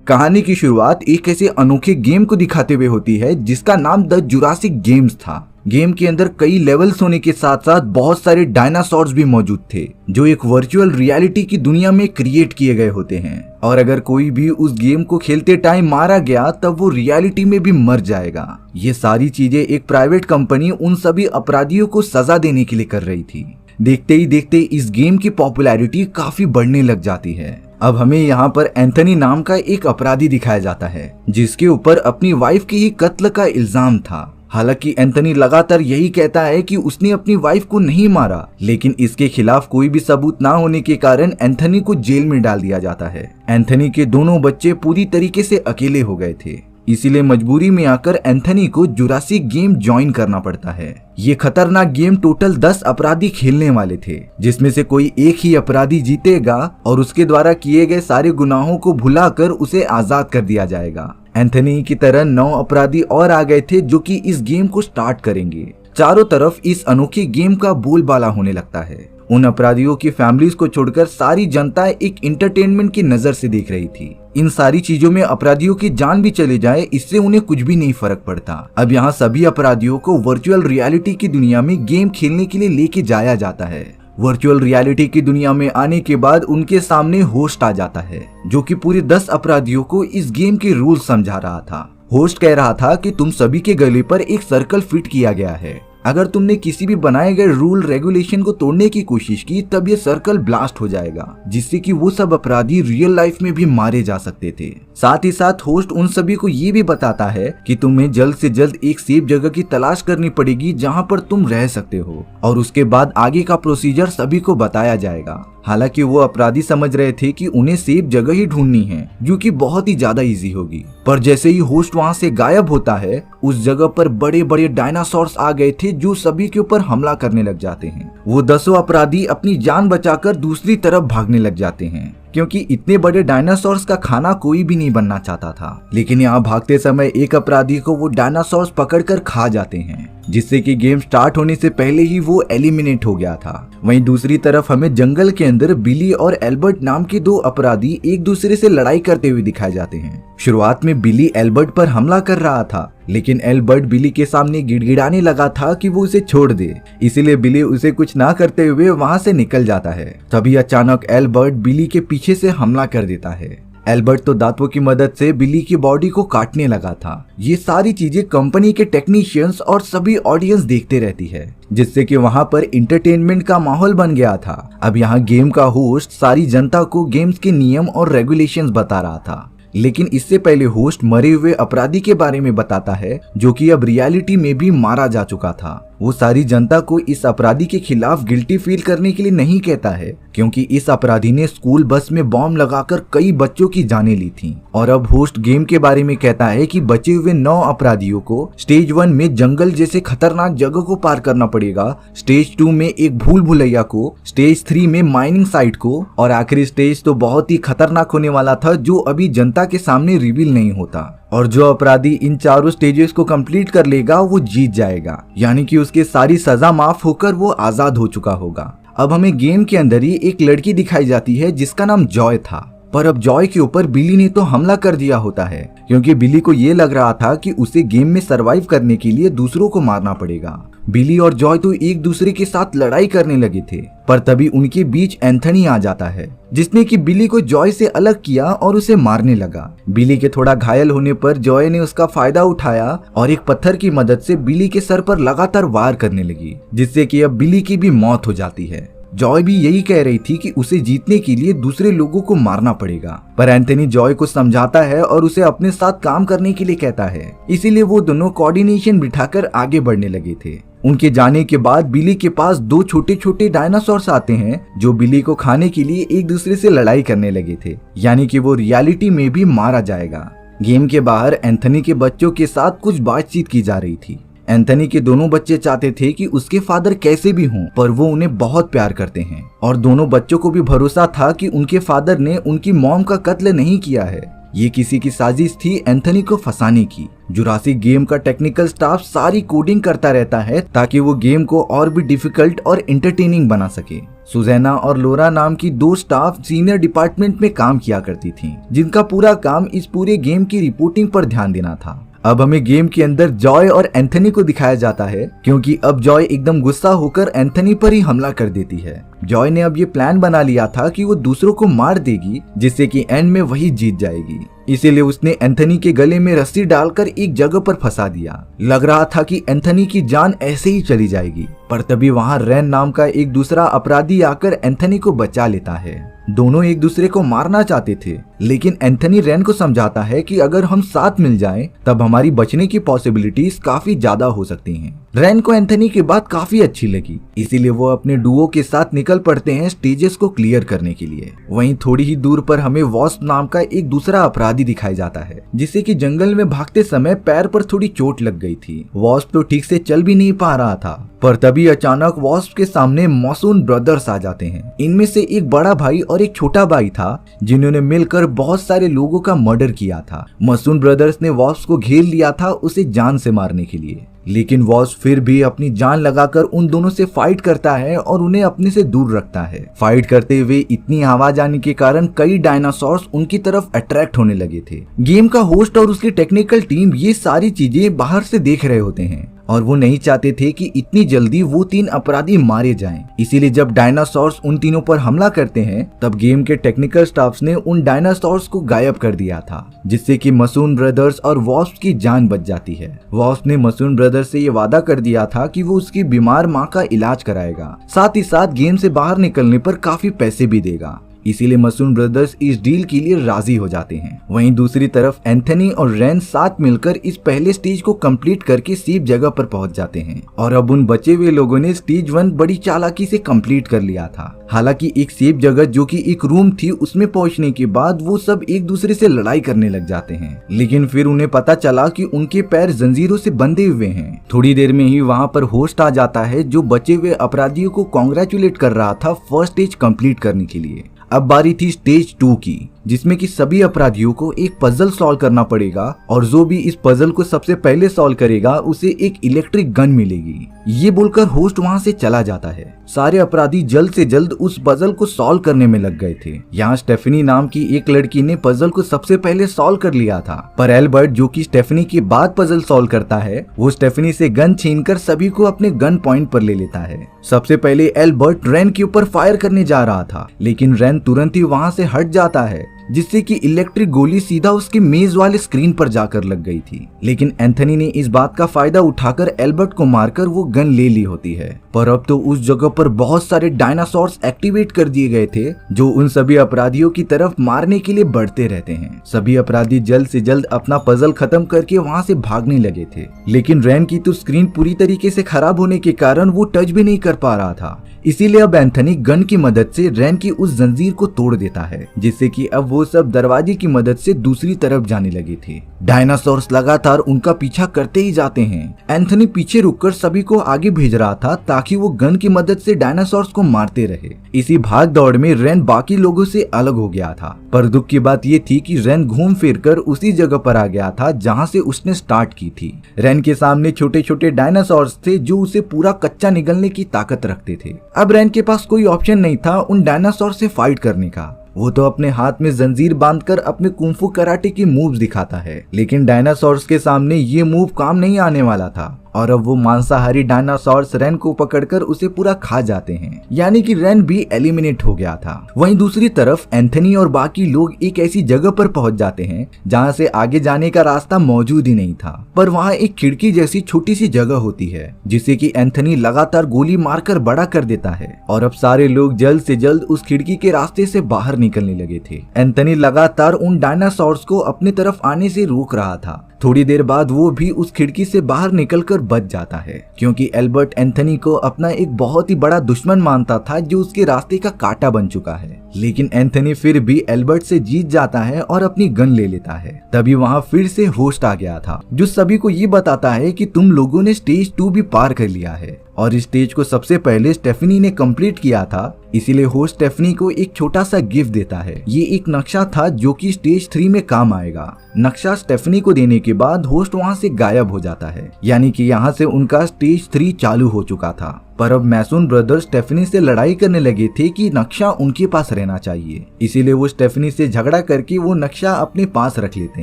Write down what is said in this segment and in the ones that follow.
कहानी की शुरुआत एक ऐसे अनोखे गेम को दिखाते हुए होती है जिसका नाम द जुरासिक गेम्स था। गेम के अंदर कई लेवल्स होने के साथ साथ बहुत सारे डायनासोर्स भी मौजूद थे जो एक वर्चुअल रियलिटी की दुनिया में क्रिएट किए गए होते हैं, और अगर कोई भी उस गेम को खेलते टाइम मारा गया तब वो रियलिटी में भी मर जाएगा। ये सारी चीजें एक प्राइवेट कंपनी उन सभी अपराधियों को सजा देने के लिए कर रही थी। देखते ही देखते इस गेम की पॉपुलैरिटी काफी बढ़ने लग जाती है। अब हमें यहाँ पर एंथनी नाम का एक अपराधी दिखाया जाता है जिसके ऊपर अपनी वाइफ की ही कत्ल का इल्जाम था। हालांकि एंथनी लगातार यही कहता है कि उसने अपनी वाइफ को नहीं मारा, लेकिन इसके खिलाफ कोई भी सबूत ना होने के कारण एंथनी को जेल में डाल दिया जाता है। एंथनी के दोनों बच्चे पूरी तरीके से अकेले हो गए थे, इसीलिए मजबूरी में आकर एंथनी को जुरासिक गेम ज्वाइन करना पड़ता है। ये खतरनाक गेम टोटल 10 अपराधी खेलने वाले थे, जिसमें से कोई एक ही अपराधी जीतेगा और उसके द्वारा किए गए सारे गुनाहों को भुलाकर उसे आजाद कर दिया जाएगा। एंथनी की तरह 9 अपराधी और आ गए थे जो कि इस गेम को स्टार्ट करेंगे। चारों तरफ इस अनोखे गेम का बोलबाला होने लगता है। उन अपराधियों की फैमिलीज को छोड़कर सारी जनता एक इंटरटेनमेंट की नजर से देख रही थी। इन सारी चीजों में अपराधियों की जान भी चले जाए, इससे उन्हें कुछ भी नहीं फर्क पड़ता। अब यहाँ सभी अपराधियों को वर्चुअल रियलिटी की दुनिया में गेम खेलने के लिए लेके जाया जाता है। वर्चुअल रियलिटी की दुनिया में आने के बाद उनके सामने होस्ट आ जाता है जो कि पूरे 10 अपराधियों को इस गेम के रूल समझा रहा था। होस्ट कह रहा था कि तुम सभी के गले पर एक सर्कल फिट किया गया है। अगर तुमने किसी भी बनाए गए रूल रेगुलेशन को तोड़ने की कोशिश की तब ये सर्कल ब्लास्ट हो जाएगा, जिससे कि वो सब अपराधी रियल लाइफ में भी मारे जा सकते थे। साथ ही साथ होस्ट उन सभी को ये भी बताता है कि तुम्हें जल्द से जल्द एक सेफ जगह की तलाश करनी पड़ेगी जहां पर तुम रह सकते हो, और उसके बाद आगे का प्रोसीजर सभी को बताया जाएगा। हालांकि वो अपराधी समझ रहे थे कि उन्हें सेफ जगह ही ढूंढनी है जो कि बहुत ही ज्यादा इजी होगी, पर जैसे ही होस्ट वहां से गायब होता है उस जगह पर बड़े बड़े डायनासोर्स आ गए थे जो सभी के ऊपर हमला करने लग जाते हैं। वो 10 अपराधी अपनी जान बचाकर दूसरी तरफ भागने लग जाते हैं क्योंकि इतने बड़े डायनासोर्स का खाना कोई भी नहीं बनना चाहता था। लेकिन यहाँ भागते समय एक अपराधी को वो डायनासोर्स पकड़कर खा जाते हैं, जिससे कि गेम स्टार्ट होने से पहले ही वो एलिमिनेट हो गया था। वहीं दूसरी तरफ हमें जंगल के अंदर बिली और एल्बर्ट नाम के 2 अपराधी एक दूसरे से लड़ाई करते हुए दिखाए जाते हैं। शुरुआत में बिली एल्बर्ट पर हमला कर रहा था, लेकिन एल्बर्ट बिली के सामने गिड़गिड़ाने लगा था कि वो उसे छोड़ दे, इसीलिए बिली उसे कुछ ना करते हुए वहां से निकल जाता है। तभी अचानक एल्बर्ट बिली के पीछे से हमला कर देता है। एल्बर्ट तो दांतों की मदद से बिली की बॉडी को काटने लगा था। ये सारी चीजें कंपनी के टेक्नीशियंस और सभी ऑडियंस देखते रहती है, जिससे कि वहां पर इंटरटेनमेंट का माहौल बन गया था। अब यहाँ गेम का होस्ट सारी जनता को गेम्स के नियम और रेगुलेशंस बता रहा था, लेकिन इससे पहले होस्ट मरे हुए अपराधी के बारे में बताता है जो कि अब रियलिटी में भी मारा जा चुका था। वो सारी जनता को इस अपराधी के खिलाफ गिल्टी फील करने के लिए नहीं कहता है, क्योंकि इस अपराधी ने स्कूल बस में बॉम्ब लगाकर कई बच्चों की जानें ली थी। और अब होस्ट गेम के बारे में कहता है कि बचे हुए 9 अपराधियों को स्टेज 1 में जंगल जैसे खतरनाक जगह को पार करना पड़ेगा, स्टेज 2 में एक भूल भुलैया को, स्टेज 3 में माइनिंग साइट को, और आखिरी स्टेज तो बहुत ही खतरनाक होने वाला था जो अभी जनता के सामने रिवील नहीं होता। और जो अपराधी इन चारों स्टेजेस को कंप्लीट कर लेगा वो जीत जाएगा, यानी कि उसके सारी सजा माफ होकर वो आजाद हो चुका होगा। अब हमें गेम के अंदर ही एक लड़की दिखाई जाती है जिसका नाम जॉय था, पर अब जॉय के ऊपर बिली ने तो हमला कर दिया होता है, क्योंकि बिली को ये लग रहा था कि उसे गेम में सरवाइव करने के लिए दूसरों को मारना पड़ेगा। बिली और जॉय तो एक दूसरे के साथ लड़ाई करने लगे थे, पर तभी उनके बीच एंथनी आ जाता है जिसने कि बिली को जॉय से अलग किया और उसे मारने लगा। बिली के थोड़ा घायल होने पर जॉय ने उसका फायदा उठाया और एक पत्थर की मदद से बिली के सर पर लगातार वार करने लगी, जिससे कि अब बिली की भी मौत हो जाती है। जॉय भी यही कह रही थी कि उसे जीतने के लिए दूसरे लोगों को मारना पड़ेगा, पर एंथनी जॉय को समझाता है और उसे अपने साथ काम करने के लिए कहता है, इसीलिए वो दोनों कोऑर्डिनेशन बिठाकर आगे बढ़ने लगे थे। उनके जाने के बाद बिली के पास 2 छोटे छोटे डायनासोर्स आते हैं जो बिली को खाने के लिए एक दूसरे से लड़ाई करने लगे थे, यानी कि वो रियलिटी में भी मारा जाएगा। गेम के बाहर एंथनी के बच्चों के साथ कुछ बातचीत की जा रही थी। एंथनी के दोनों बच्चे चाहते थे कि उसके फादर कैसे भी हों, पर वो उन्हें बहुत प्यार करते हैं, और दोनों बच्चों को भी भरोसा था कि उनके फादर ने उनकी मॉम का कत्ल नहीं किया है। ये किसी की साजिश थी एंथनी को फंसाने की। जुरासिक गेम का टेक्निकल स्टाफ सारी कोडिंग करता रहता है ताकि वो गेम को और भी डिफिकल्ट और एंटरटेनिंग बना सके। सुजैना और लोरा नाम की 2 स्टाफ सीनियर डिपार्टमेंट में काम किया करती थीं, जिनका पूरा काम इस पूरे गेम की रिपोर्टिंग पर ध्यान देना था। अब हमें गेम के अंदर जॉय और एंथनी को दिखाया जाता है, क्योंकि अब जॉय एकदम गुस्सा होकर एंथनी पर ही हमला कर देती है। जॉय ने अब ये प्लान बना लिया था कि वो दूसरों को मार देगी, जिससे कि एंड में वही जीत जाएगी। इसीलिए उसने एंथनी के गले में रस्सी डालकर एक जगह पर फंसा दिया। लग रहा था कि एंथनी की जान ऐसे ही चली जाएगी, पर तभी वहाँ रैन नाम का एक दूसरा अपराधी आकर एंथनी को बचा लेता है। दोनों एक दूसरे को मारना चाहते थे, लेकिन एंथनी रैन को समझाता है कि अगर हम साथ मिल जाएं, तब हमारी बचने की पॉसिबिलिटीज काफी ज्यादा हो सकती हैं। रैन को एंथनी की बात काफी अच्छी लगी, इसीलिए वो अपने डुओ के साथ निकल पड़ते हैं स्टेजेस को क्लियर करने के लिए। वहीं थोड़ी ही दूर पर हमें वॉस्प नाम का एक दूसरा अपराधी दिखाया जाता है, जिसे कि जंगल में भागते समय पैर पर थोड़ी चोट लग गई थी। वॉस्प तो ठीक से चल भी नहीं पा रहा था, पर तभी अचानक वॉस्प के सामने मसून ब्रदर्स आ जाते हैं। इनमें से एक बड़ा भाई और एक छोटा भाई था, जिन्होंने मिलकर बहुत सारे लोगों का मर्डर किया था। मसून ब्रदर्स ने वॉस्प को घेर लिया था उसे जान से मारने के लिए, लेकिन वॉस्प फिर भी अपनी जान लगाकर उन दोनों से फाइट करता है और उन्हें अपने से दूर रखता है। फाइट करते हुए इतनी आवाज आने के कारण कई डायनासोर्स उनकी तरफ अट्रैक्ट होने लगे थे। गेम का होस्ट और उसकी टेक्निकल टीम ये सारी चीजें बाहर से देख रहे होते हैं और वो नहीं चाहते थे कि इतनी जल्दी वो 3 अपराधी मारे जाएं। इसीलिए जब डायनासोर्स उन तीनों पर हमला करते हैं, तब गेम के टेक्निकल स्टाफ्स ने उन डायनासोर्स को गायब कर दिया था, जिससे कि मसून ब्रदर्स और वॉस्प की जान बच जाती है। वॉस्प ने मसून ब्रदर्स से ये वादा कर दिया था कि वो उसकी बीमार माँ का इलाज कराएगा, साथ ही साथ गेम से बाहर निकलने पर काफी पैसे भी देगा। इसीलिए मसून ब्रदर्स इस डील के लिए राजी हो जाते हैं। वहीं दूसरी तरफ एंथनी और रैन साथ मिलकर इस पहले स्टेज को कंप्लीट करके सेफ जगह पर पहुंच जाते हैं और अब उन बचे हुए लोगों ने स्टेज 1 बड़ी चालाकी से कंप्लीट कर लिया था। हालांकि एक सेफ जगह जो कि एक रूम थी, उसमें पहुंचने के बाद वो सब एक दूसरे से लड़ाई करने लग जाते हैं, लेकिन फिर उन्हें पता चला कि उनके पैर जंजीरों से बंधे हुए हैं। थोड़ी देर में ही वहाँ पर होस्ट आ जाता है, जो बचे हुए अपराधियों को कॉन्ग्रेचुलेट कर रहा था फर्स्ट स्टेज कंप्लीट करने के लिए। अब बारी थी स्टेज 2 की, जिसमें कि सभी अपराधियों को एक पजल सॉल्व करना पड़ेगा और जो भी इस पजल को सबसे पहले सॉल्व करेगा उसे एक इलेक्ट्रिक गन मिलेगी। ये बोलकर होस्ट वहां से चला जाता है। सारे अपराधी जल्द से जल्द उस पजल को सॉल्व करने में लग गए थे। यहाँ स्टेफनी नाम की एक लड़की ने पजल को सबसे पहले सॉल्व कर लिया था, पर एल्बर्ट, जो कि स्टेफनी के बाद पजल सॉल्व करता है, वो स्टेफनी से गन छीनकर सभी को अपने गन पॉइंट पर ले लेता है। सबसे पहले एल्बर्ट रैन के ऊपर फायर करने जा रहा था, लेकिन रैन तुरंत ही वहां से हट जाता है, जिससे कि इलेक्ट्रिक गोली सीधा उसके मेज वाले स्क्रीन पर जाकर लग गई थी। लेकिन एंथनी ने इस बात का फायदा उठाकर एल्बर्ट को मारकर वो गन ले ली होती है। पर अब तो उस जगह पर बहुत सारे डायनासोर्स एक्टिवेट कर दिए गए थे, जो उन सभी अपराधियों की तरफ मारने के लिए बढ़ते रहते हैं। सभी अपराधी जल्द से जल्द अपना पजल खत्म करके वहां से भागने लगे थे, लेकिन रैन की तो स्क्रीन पूरी तरीके से खराब होने के कारण वो टच भी नहीं कर पा रहा था। इसीलिए अब एंथनी गन की मदद से रैन की उस जंजीर को तोड़ देता है, जिससे कि अब वो सब दरवाजे की मदद से दूसरी तरफ जाने लगे थे। डायनासोर्स लगातार उनका पीछा करते ही जाते हैं। एंथनी पीछे रुककर सभी को आगे भेज रहा था ताकि वो गन की मदद से डायनासोर्स को मारते रहे। इसी भाग दौड़ में रैन बाकी लोगों से अलग हो गया था, पर दुख की बात ये थी कि रैन घूम फिर कर उसी जगह पर आ गया था जहाँ से उसने स्टार्ट की थी। रैन के सामने छोटे छोटे डायनासोर्स थे जो उसे पूरा कच्चा निगलने की ताकत रखते थे। अब रैन के पास कोई ऑप्शन नहीं था उन डायनासोर से फाइट करने का। वो तो अपने हाथ में जंजीर बांधकर अपने कुंफू कराटे की मूव्स दिखाता है, लेकिन डायनासोर्स के सामने ये मूव काम नहीं आने वाला था और अब वो मांसाहारी डायनासोर्स रैन को पकड़कर उसे पूरा खा जाते हैं, यानी कि रैन भी एलिमिनेट हो गया था। वहीं दूसरी तरफ एंथनी और बाकी लोग एक ऐसी जगह पर पहुंच जाते हैं जहां से आगे जाने का रास्ता मौजूद ही नहीं था, पर वहां एक खिड़की जैसी छोटी सी जगह होती है, जिसे कि एंथनी लगातार गोली मारकर बड़ा कर देता है और अब सारे लोग जल्द से जल्द उस खिड़की के रास्ते से बाहर निकलने लगे थे। एंथनी लगातार उन डायनासोर्स को अपनी तरफ आने से रोक रहा था। थोड़ी देर बाद वो भी उस खिड़की से बाहर निकलकर बच जाता है, क्योंकि एल्बर्ट एंथनी को अपना एक बहुत ही बड़ा दुश्मन मानता था जो उसके रास्ते का कांटा बन चुका है। लेकिन एंथनी फिर भी एल्बर्ट से जीत जाता है और अपनी गन ले लेता है। तभी वहाँ फिर से होस्ट आ गया था जो सभी को ये बताता है कि तुम लोगों ने स्टेज 2 भी पार कर लिया है और इस स्टेज को सबसे पहले स्टेफनी ने कंप्लीट किया था, इसीलिए होस्ट स्टेफनी को एक छोटा सा गिफ्ट देता है। ये एक नक्शा था जो कि स्टेज 3 में काम आएगा। नक्शा स्टेफनी को देने के बाद होस्ट वहाँ से गायब हो जाता है, यानी कि यहाँ से उनका स्टेज 3 चालू हो चुका था। पर अब मैसून ब्रदर्स स्टेफनी से लड़ाई करने लगे थे कि नक्शा उनके पास रहना चाहिए, इसीलिए वो स्टेफनी से झगड़ा करके वो नक्शा अपने पास रख लेते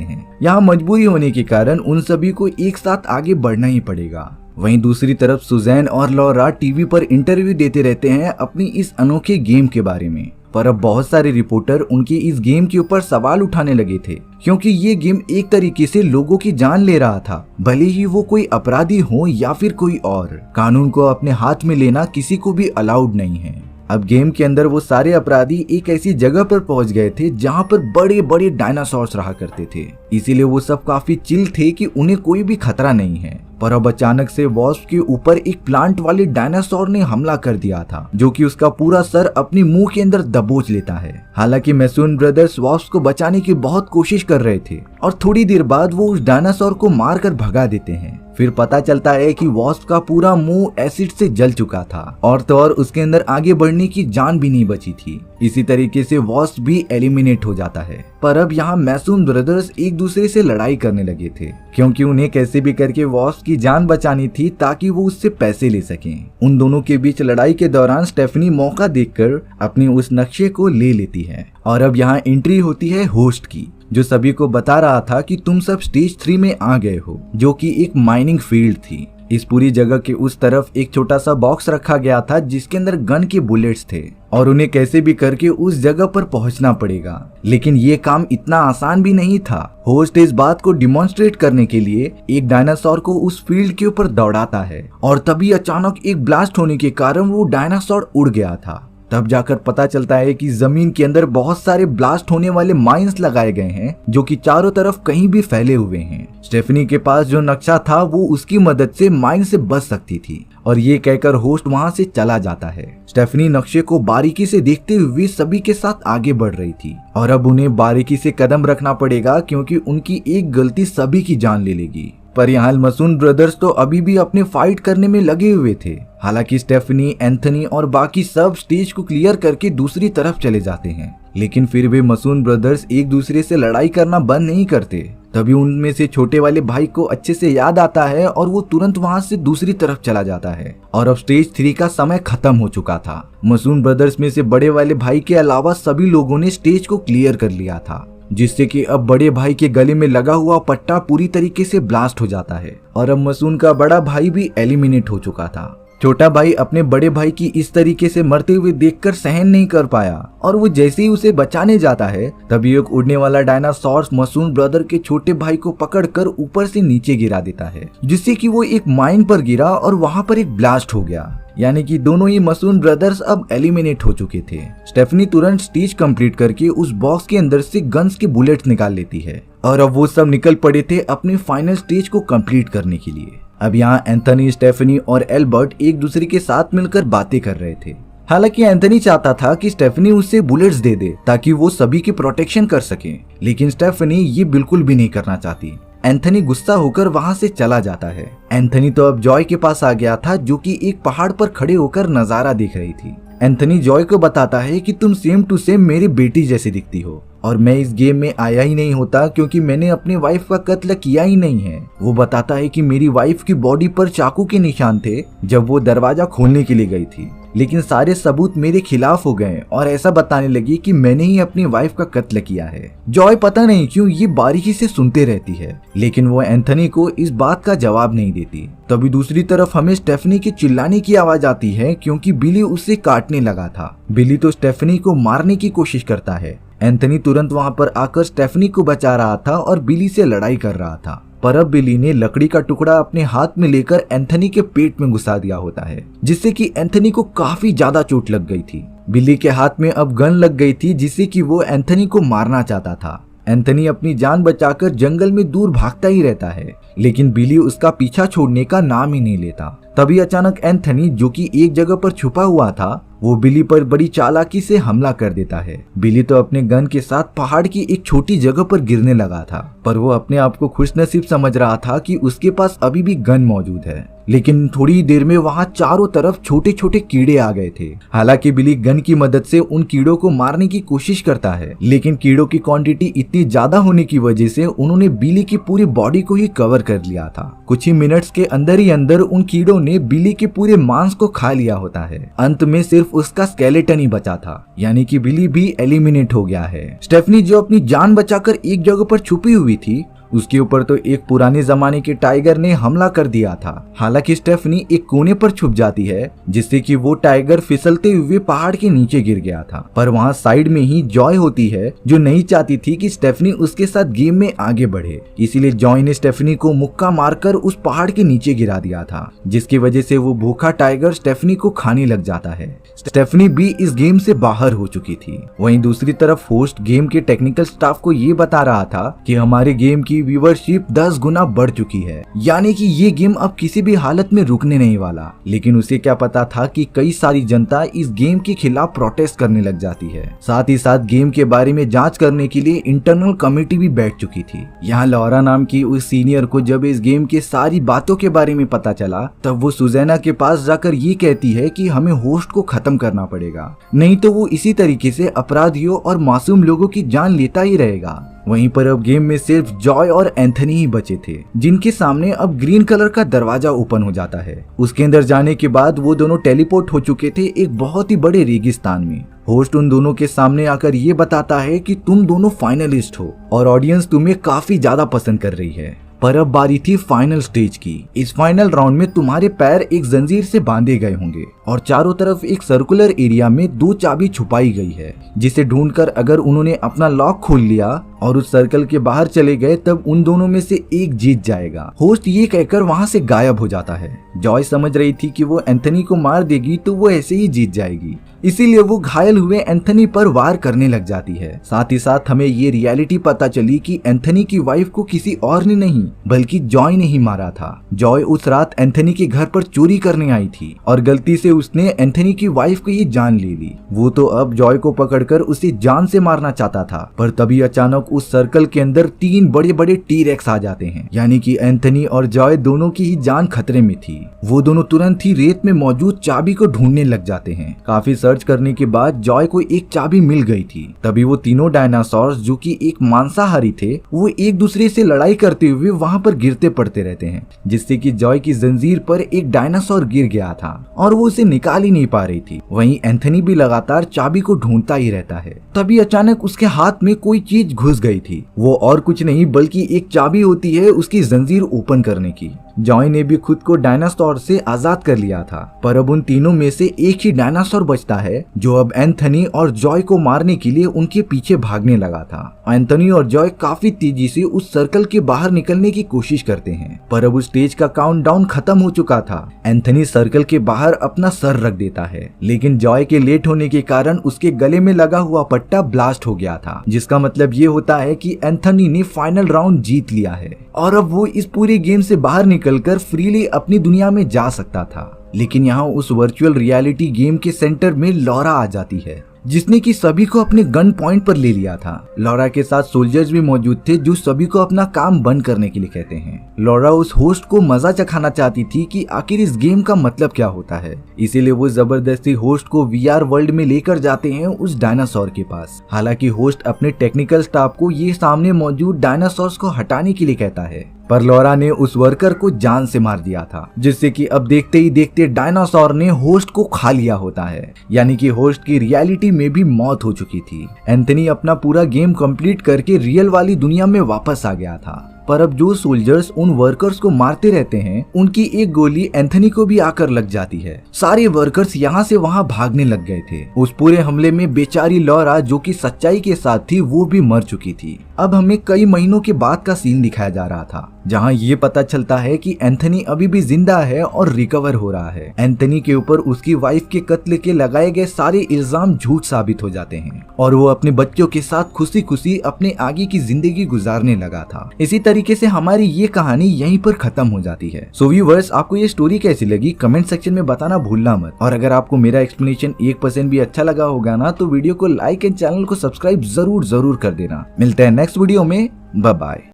हैं। यहाँ मजबूरी होने के कारण उन सभी को एक साथ आगे बढ़ना ही पड़ेगा। वहीं दूसरी तरफ सुजैन और लॉरा टीवी पर इंटरव्यू देते रहते हैं अपनी इस अनोखे गेम के बारे में। पर अब बहुत सारे रिपोर्टर उनके इस गेम के ऊपर सवाल उठाने लगे थे, क्योंकि ये गेम एक तरीके से लोगों की जान ले रहा था, भले ही वो कोई अपराधी हो या फिर कोई और। कानून को अपने हाथ में लेना किसी को भी अलाउड नहीं है। अब गेम के अंदर वो सारे अपराधी एक ऐसी जगह पर पहुंच गए थे जहां पर बड़े बड़े डायनासोर्स रहा करते थे, इसीलिए वो सब काफी चिल थे कि उन्हें कोई भी खतरा नहीं है। पर अब अचानक से वॉस्प के ऊपर एक प्लांट वाले डायनासोर ने हमला कर दिया था, जो कि उसका पूरा सर अपनी मुंह के अंदर दबोच लेता है। हालांकि मैसून ब्रदर्स वॉस्प को बचाने की बहुत कोशिश कर रहे थे और थोड़ी देर बाद वो उस डायनासोर को मारकर भगा देते हैं। फिर पता चलता है कि वॉस्प का पूरा मुंह एसिड से जल चुका था और तो और उसके अंदर आगे बढ़ने की जान भी नहीं बची थी। इसी तरीके से वॉस्प भी एलिमिनेट हो जाता है। पर अब यहाँ मैसून ब्रदर्स एक दूसरे से लड़ाई करने लगे थे, क्योंकि उन्हें कैसे भी करके वॉस्प की जान बचानी थी ताकि वो उससे पैसे ले सकें। उन दोनों के बीच लड़ाई के दौरान स्टेफनी मौका देखकर अपनी उस नक्शे को ले लेती है और अब यहाँ एंट्री होती है होस्ट की, जो सभी को बता रहा था कि तुम सब स्टेज 3 में आ गए हो, जो कि एक माइनिंग फील्ड थी। इस पूरी जगह के उस तरफ एक छोटा सा बॉक्स रखा गया था जिसके अंदर गन के बुलेट्स थे और उन्हें कैसे भी करके उस जगह पर पहुंचना पड़ेगा। लेकिन ये काम इतना आसान भी नहीं था। होस्ट इस बात को डिमॉन्स्ट्रेट करने के लिए एक डायनासोर को उस फील्ड के ऊपर दौड़ाता है और तभी अचानक एक ब्लास्ट होने के कारण वो डायनासोर उड़ गया था। तब जाकर पता चलता है कि जमीन के अंदर बहुत सारे ब्लास्ट होने वाले माइंस लगाए गए हैं, जो कि चारों तरफ कहीं भी फैले हुए हैं। स्टेफनी के पास जो नक्शा था वो उसकी मदद से माइन से बच सकती थी और ये कहकर होस्ट वहां से चला जाता है। स्टेफनी नक्शे को बारीकी से देखते हुए सभी के साथ आगे बढ़ रही थी और अब उन्हें बारीकी से कदम रखना पड़ेगा, क्योंकि उनकी एक गलती सभी की जान ले लेगी। पर यहाँ मैसून ब्रदर्स तो अभी भी अपने फाइट करने में लगे हुए थे। हालांकि स्टेफनी, एंथनी और बाकी सब स्टेज को क्लियर करके दूसरी तरफ चले जाते हैं, लेकिन फिर भी मैसून ब्रदर्स एक दूसरे से लड़ाई करना बंद नहीं करते। तभी उनमें से छोटे वाले भाई को अच्छे से याद आता है और वो तुरंत वहां से दूसरी तरफ चला जाता है और अब स्टेज 3 का समय खत्म हो चुका था। मैसून ब्रदर्स में से बड़े वाले भाई के अलावा सभी लोगों ने स्टेज को क्लियर कर लिया था, जिससे कि अब बड़े भाई के गले में लगा हुआ पट्टा पूरी तरीके से ब्लास्ट हो जाता है और अब मैसून का बड़ा भाई भी एलिमिनेट हो चुका था। छोटा भाई अपने बड़े भाई की इस तरीके से मरते हुए देखकर सहन नहीं कर पाया और वो जैसे ही उसे बचाने जाता है तभी एक उड़ने वाला डायनासोर मैसून ब्रदर के छोटे भाई को पकड़कर ऊपर से नीचे गिरा देता है, जिससे कि वो एक माइन पर गिरा और वहां पर एक ब्लास्ट हो गया। यानी कि दोनों ही मैसून ब्रदर्स अब एलिमिनेट हो चुके थे। स्टेफनी तुरंत स्टेज कंप्लीट करके उस बॉक्स के अंदर से गन्स के बुलेट्स निकाल लेती है और अब वो सब निकल पड़े थे अपने फाइनल स्टेज को कंप्लीट करने के लिए। अब यहाँ एंथनी, स्टेफनी और एल्बर्ट एक दूसरे के साथ मिलकर बातें कर रहे थे। हालांकि एंथनी चाहता था कि स्टेफनी उससे बुलेट्स दे दे ताकि वो सभी की प्रोटेक्शन कर सके, लेकिन स्टेफनी ये बिल्कुल भी नहीं करना चाहती। एंथनी गुस्सा होकर वहां से चला जाता है। एंथनी तो अब जॉय के पास आ गया था, जो कि एक पहाड़ पर खड़े होकर नजारा देख रही थी। एंथनी जॉय को बताता है कि तुम सेम टू सेम मेरी बेटी जैसी दिखती हो और मैं इस गेम में आया ही नहीं होता क्योंकि मैंने अपनी वाइफ का कत्ल किया ही नहीं है। वो बताता है कि मेरी वाइफ की बॉडी पर चाकू के निशान थे जब वो दरवाजा खोलने के लिए गई थी, लेकिन सारे सबूत मेरे खिलाफ हो गए और ऐसा बताने लगी कि मैंने ही अपनी वाइफ का कत्ल किया है। जॉय पता नहीं क्यों ये बारीकी से सुनते रहती है, लेकिन वो एंथनी को इस बात का जवाब नहीं देती। तभी दूसरी तरफ हमें स्टेफनी के चिल्लाने की आवाज आती है, क्योंकि बिली उसे काटने लगा था। बिली तो स्टेफनी को मारने की कोशिश करता है। एंथनी तुरंत वहां पर आकर स्टेफनी को बचा रहा था और बिली से लड़ाई कर रहा था, पर अब बिली ने लकड़ी का टुकड़ा अपने हाथ में लेकर एंथनी के पेट में घुसा दिया होता है, जिससे कि एंथनी को काफी ज्यादा चोट लग गई थी। बिली के हाथ में अब गन लग गई थी, जिससे कि वो एंथनी को मारना चाहता था। एंथनी अपनी जान बचाकर जंगल में दूर भागता ही रहता है, लेकिन बिली उसका पीछा छोड़ने का नाम ही नहीं लेता। तभी अचानक एंथनी, जो कि एक जगह पर छुपा हुआ था, वो बिली पर बड़ी चालाकी से हमला कर देता है। बिली तो अपने गन के साथ पहाड़ की एक छोटी जगह पर गिरने लगा था, पर वो अपने आप को खुशनसीब समझ रहा था कि उसके पास अभी भी गन मौजूद है। लेकिन थोड़ी देर में वहां चारों तरफ छोटे छोटे कीड़े आ गए थे। हालांकि बिली गन की मदद से उन कीड़ों को मारने की कोशिश करता है, लेकिन कीड़ों की क्वांटिटी इतनी ज्यादा होने की वजह से उन्होंने बिली की पूरी बॉडी को ही कवर कर लिया था। कुछ ही मिनट्स के अंदर ही अंदर उन कीड़ों ने बिली के पूरे मांस को खा लिया होता है। अंत में सिर्फ उसका स्केलेटन ही बचा था, यानी कि बिली भी एलिमिनेट हो गया है। स्टेफनी, जो अपनी जान बचाकर एक जगह पर छुपी हुई थी, उसके ऊपर तो एक पुराने जमाने के टाइगर ने हमला कर दिया था। हालांकि स्टेफनी एक कोने पर छुप जाती है, जिससे कि वो टाइगर फिसलते हुए पहाड़ के नीचे गिर गया था। पर वहाँ साइड में ही जॉय होती है, जो नहीं चाहती थी कि स्टेफनी उसके साथ गेम में आगे बढ़े। इसीलिए जॉय ने स्टेफनी को मुक्का मारकर उस पहाड़ के नीचे गिरा दिया था, जिसकी वजह से वो भूखा टाइगर स्टेफनी को खाने लग जाता है। स्टेफनी भी इस गेम से बाहर हो चुकी थी। वहीं दूसरी तरफ होस्ट गेम के टेक्निकल स्टाफ को ये बता रहा था कि हमारे गेम की व्यूअरशिप 10 गुना बढ़ चुकी है, यानी कि ये गेम अब किसी भी हालत में रुकने नहीं वाला। लेकिन उसे क्या पता था कि कई सारी जनता इस गेम के खिलाफ प्रोटेस्ट करने लग जाती है। साथ ही साथ गेम के बारे में जांच करने के लिए इंटरनल कमेटी भी बैठ चुकी थी। यहाँ लॉरा नाम की उस सीनियर को जब इस गेम के सारी बातों के बारे में पता चला, तब वो सुजैना के पास जाकर ये कहती है कि हमें होस्ट को खत्म करना पड़ेगा, नहीं तो वो इसी तरीके से अपराधियों और मासूम लोगों की जान लेता ही रहेगा। वहीं पर अब गेम में सिर्फ जॉय और एंथनी ही बचे थे, जिनके सामने अब ग्रीन कलर का दरवाजा ओपन हो जाता है। उसके अंदर जाने के बाद वो दोनों टेलीपोर्ट हो चुके थे एक बहुत ही बड़े रेगिस्तान में। होस्ट उन दोनों के सामने आकर ये बताता है कि तुम दोनों फाइनलिस्ट हो और ऑडियंस तुम्हें काफी ज्यादा पसंद कर रही है। पर अब बारी थी फाइनल स्टेज की। इस फाइनल राउंड में तुम्हारे पैर एक जंजीर से बांधे गए होंगे और चारों तरफ एक सर्कुलर एरिया में 2 चाबी छुपाई गई है, जिसे ढूंढकर अगर उन्होंने अपना लॉक खोल लिया और उस सर्कल के बाहर चले गए, तब उन दोनों में से एक जीत जाएगा। होस्ट ये कहकर वहां से गायब हो जाता है। जॉय समझ रही थी कि वो एंथनी को मार देगी तो वो ऐसे ही जीत जाएगी, इसीलिए वो घायल हुए एंथनी पर वार करने लग जाती है। साथ ही साथ हमें ये रियलिटी पता चली कि एंथनी की वाइफ को किसी और ने नहीं बल्कि जॉय ने ही मारा था। जॉय उस रात एंथनी के घर पर चोरी करने आई थी और गलती से उसने एंथनी की वाइफ को ये जान ले ली। वो तो अब जॉय को पकड़कर उसे जान से मारना चाहता था, पर तभी अचानक उस सर्कल के अंदर 3 बड़े बड़े टी-रेक्स आ जाते हैं, यानी कि एंथनी और जॉय दोनों की ही जान खतरे में थी। वो दोनों तुरंत ही रेत में मौजूद चाबी को ढूंढने लग जाते हैं। काफी सर्च करने के बाद जॉय को एक चाबी मिल गई थी। तभी वो तीनों डायनासोर, जो कि एक मांसाहारी थे, वो एक दूसरे से लड़ाई करते हुए वहां पर गिरते पड़ते रहते हैं, जिससे कि जॉय की जंजीर पर एक डायनासोर गिर गया था और वो उसे निकाल ही नहीं पा रही थी। वहीं एंथनी भी लगातार चाबी को ढूंढता ही रहता है। तभी अचानक उसके हाथ में कोई चीज घुस गई थी। वो और कुछ नहीं बल्कि एक चाबी होती है उसकी जंजीर ओपन करने की। जॉय ने भी खुद को डायनासोर से आजाद कर लिया था, पर अब उन तीनों में से एक ही डायनासोर बचता है, जो अब एंथनी और जॉय को मारने के लिए उनके पीछे भागने लगा था। एंथनी और जॉय काफी तेजी से उस सर्कल के बाहर निकलने की कोशिश करते हैं, पर अब उस स्टेज का काउंटडाउन खत्म हो चुका था। एंथनी सर्कल के बाहर अपना सर रख देता है, लेकिन जॉय के लेट होने के कारण उसके गले में लगा हुआ पट्टा ब्लास्ट हो गया था, जिसका मतलब ये होता है कि एंथनी ने फाइनल राउंड जीत लिया है और अब वो इस पूरे गेम से बाहर निकलकर फ्रीली अपनी दुनिया में जा सकता था। लेकिन यहाँ उस वर्चुअल रियलिटी गेम के सेंटर में लॉरा आ जाती है, जिसने कि सभी को अपने गन पॉइंट पर ले लिया था। लॉरा के साथ सोल्जर्स भी मौजूद थे, जो सभी को अपना काम बंद करने के लिए कहते हैं। लॉरा उस होस्ट को मजा चखाना चाहती थी कि आखिर इस गेम का मतलब क्या होता है, इसीलिए वो जबरदस्ती होस्ट को VR वर्ल्ड में लेकर जाते हैं उस डायनासोर के पास। हालांकि होस्ट अपने टेक्निकल स्टाफ को ये सामने मौजूद डायनासोर्स को हटाने के लिए कहता है, पर लॉरा ने उस वर्कर को जान से मार दिया था, जिससे कि अब देखते ही देखते डायनासोर ने होस्ट को खा लिया होता है, यानी कि होस्ट की रियलिटी में भी मौत हो चुकी थी। एंथनी अपना पूरा गेम कंप्लीट करके रियल वाली दुनिया में वापस आ गया था, पर अब जो सोल्जर्स उन वर्कर्स को मारते रहते हैं, उनकी एक गोली एंथनी को भी आकर लग जाती है। सारे वर्कर्स यहाँ से वहाँ भागने लग गए थे। उस पूरे हमले में बेचारी लॉरा, जो कि सच्चाई के साथ थी, वो भी मर चुकी थी। अब हमें कई महीनों के बाद का सीन दिखाया जा रहा था। जहां ये पता चलता है कि एंथनी अभी भी जिंदा है और रिकवर हो रहा है। एंथनी के ऊपर उसकी वाइफ के कत्ल के लगाए गए सारे इल्जाम झूठ साबित हो जाते हैं और वो अपने बच्चों के साथ खुशी खुशी अपने आगे की जिंदगी गुजारने लगा था। इसी तरीके से हमारी ये कहानी यहीं पर खत्म हो जाती है। सो व्यूअर्स, आपको ये स्टोरी कैसी लगी कमेंट सेक्शन में बताना भूलना मत। और अगर आपको मेरा एक्सप्लेनेशन 1% भी अच्छा लगा होगा ना तो वीडियो को लाइक एंड चैनल को सब्सक्राइब जरूर कर देना। मिलते हैं नेक्स्ट वीडियो में, बाय बाय।